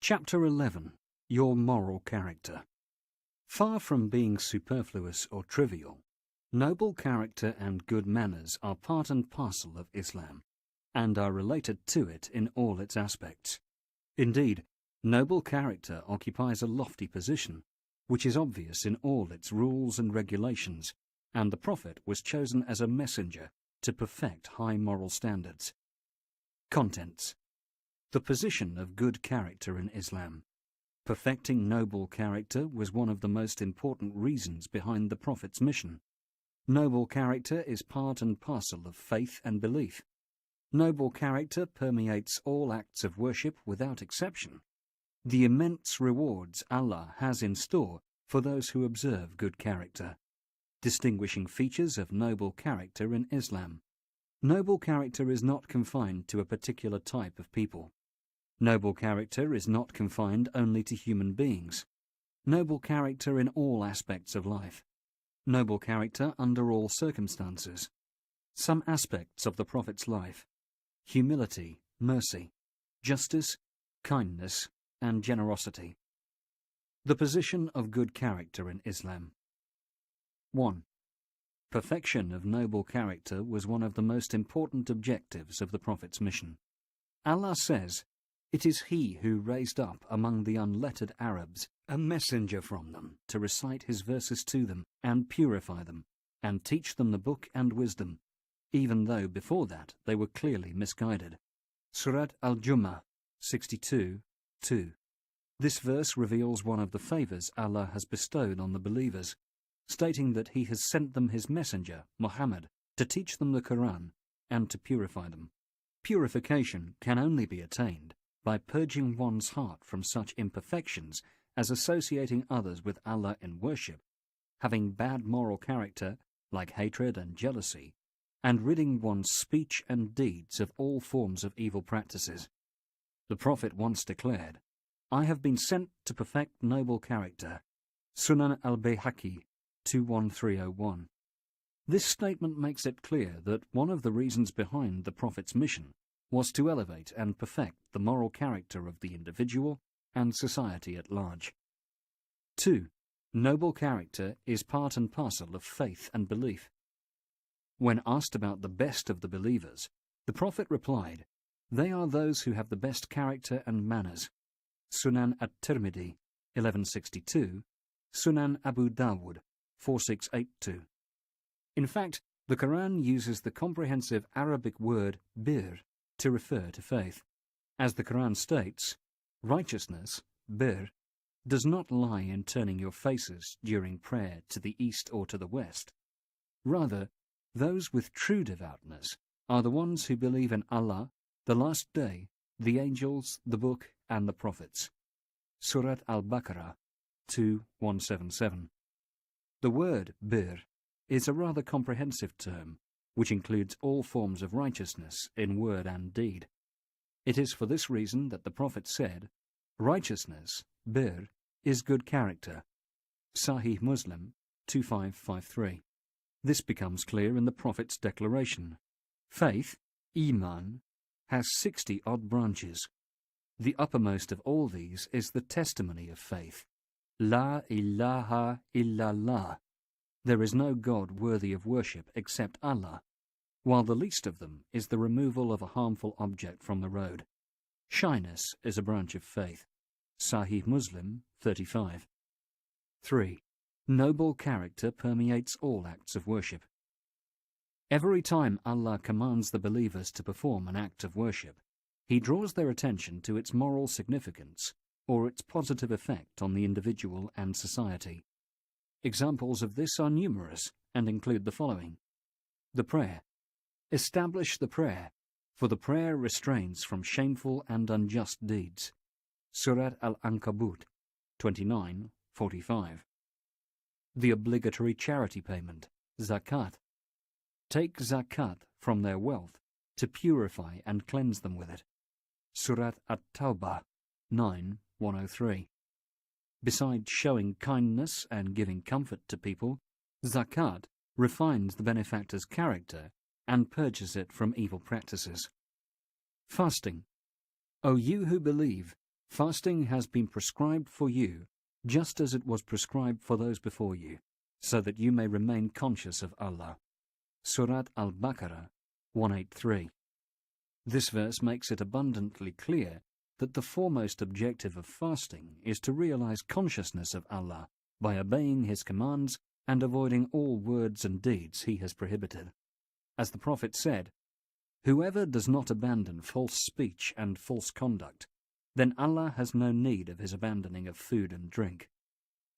Chapter 11. Your Moral Character. Far from being superfluous or trivial, noble character and good manners are part and parcel of Islam, and are related to it in all its aspects. Indeed, noble character occupies a lofty position, which is obvious in all its rules and regulations, and the Prophet was chosen as a messenger to perfect high moral standards. Contents. The position of good character in Islam. Perfecting noble character was one of the most important reasons behind the Prophet's mission. Noble character is part and parcel of faith and belief. Noble character permeates all acts of worship without exception. The immense rewards Allah has in store for those who observe good character. Distinguishing features of noble character in Islam. Noble character is not confined to a particular type of people. Noble character is not confined only to human beings. Noble character in all aspects of life. Noble character under all circumstances. Some aspects of the Prophet's life: humility, mercy, justice, kindness, and generosity. The position of good character in Islam. 1. Perfection of noble character was one of the most important objectives of the Prophet's mission. Allah says, "It is He who raised up among the unlettered Arabs a messenger from them to recite His verses to them and purify them, and teach them the book and wisdom, even though before that they were clearly misguided." Surat Al-Jumu'ah 62:2. This verse reveals one of the favours Allah has bestowed on the believers, stating that He has sent them His messenger, Muhammad, to teach them the Quran and to purify them. Purification can only be attained by purging one's heart from such imperfections as associating others with Allah in worship, having bad moral character like hatred and jealousy, and ridding one's speech and deeds of all forms of evil practices. The Prophet once declared, "I have been sent to perfect noble character." Sunan al-Bayhaqi 21301. This statement makes it clear that one of the reasons behind the Prophet's mission was to elevate and perfect the moral character of the individual and society at large. 2. Noble character is part and parcel of faith and belief. When asked about the best of the believers, the Prophet replied, "They are those who have the best character and manners." Sunan at-Tirmidhi 1162, Sunan Abu Dawud 4682. In fact, the Quran uses the comprehensive Arabic word bir to refer to faith. As the Quran states, righteousness, bir, does not lie in turning your faces during prayer to the east or to the west. Rather, those with true devoutness are the ones who believe in Allah, the Last Day, the angels, the Book, and the Prophets. Surat Al-Baqarah 2177. The word bir is a rather comprehensive term, which includes all forms of righteousness in word and deed. It is for this reason that the Prophet said, "Righteousness, bir, is good character." Sahih Muslim 2553. This becomes clear in the Prophet's declaration. Faith, Iman, has 60-odd branches. The uppermost of all these is the testimony of faith. La ilaha illallah. There is no God worthy of worship except Allah, while the least of them is the removal of a harmful object from the road. Shyness is a branch of faith. Sahih Muslim 35. 3. Noble character permeates all acts of worship. Every time Allah commands the believers to perform an act of worship, He draws their attention to its moral significance or its positive effect on the individual and society. Examples of this are numerous and include the following. The prayer. Establish the prayer, for the prayer restrains from shameful and unjust deeds. Surat Al-Ankabut 29:45. The obligatory charity payment, zakat. Take zakat from their wealth to purify and cleanse them with it. Surat At-Tawbah 9:103. Besides showing kindness and giving comfort to people, zakat refines the benefactor's character and purges it from evil practices. Fasting. O you who believe, Fasting has been prescribed for you, just as it was prescribed for those before you, so that you may remain conscious of Allah. Surat Al-Baqarah 183. This verse makes it abundantly clear that the foremost objective of fasting is to realize consciousness of Allah by obeying His commands and avoiding all words and deeds He has prohibited. As the Prophet said, "Whoever does not abandon false speech and false conduct, then Allah has no need of his abandoning of food and drink."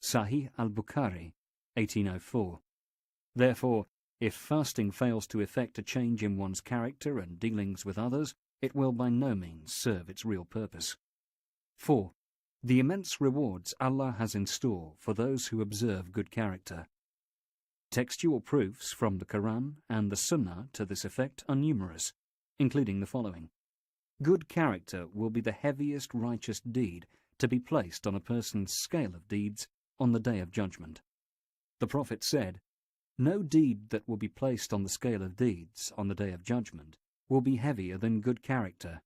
Sahih al-Bukhari, 1804. Therefore, if fasting fails to effect a change in one's character and dealings with others, it will by no means serve its real purpose. 4. The immense rewards Allah has in store for those who observe good character. Textual proofs from the Quran and the Sunnah to this effect are numerous, including the following. Good character will be the heaviest righteous deed to be placed on a person's scale of deeds on the Day of Judgment. The Prophet said, "No deed that will be placed on the scale of deeds on the Day of Judgment will be heavier than good character.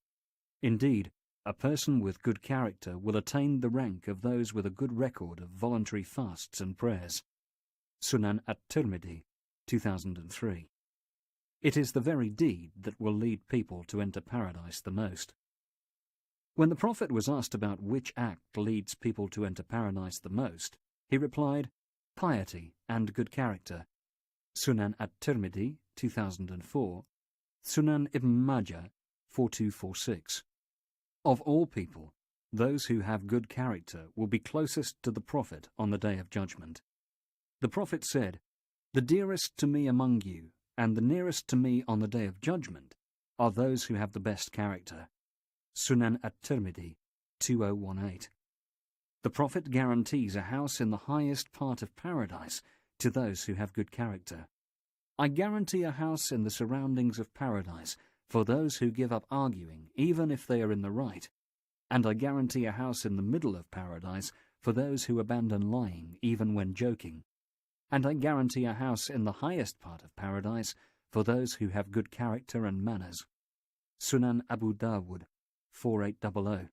Indeed, a person with good character will attain the rank of those with a good record of voluntary fasts and prayers." Sunan at-Tirmidhi, 2003. It is the very deed that will lead people to enter paradise the most. When the Prophet was asked about which act leads people to enter paradise the most, he replied, "Piety and good character." Sunan at-Tirmidhi, 2004, Sunan Ibn Majah, 4246. Of all people, those who have good character will be closest to the Prophet on the Day of Judgment. The Prophet said, "The dearest to me among you and the nearest to me on the Day of Judgment are those who have the best character." Sunan at-Tirmidhi, 2018. The Prophet guarantees a house in the highest part of paradise to those who have good character. "I guarantee a house in the surroundings of paradise for those who give up arguing, even if they are in the right. And I guarantee a house in the middle of paradise for those who abandon lying, even when joking. And I guarantee a house in the highest part of paradise for those who have good character and manners." Sunan Abu Dawud, 4800.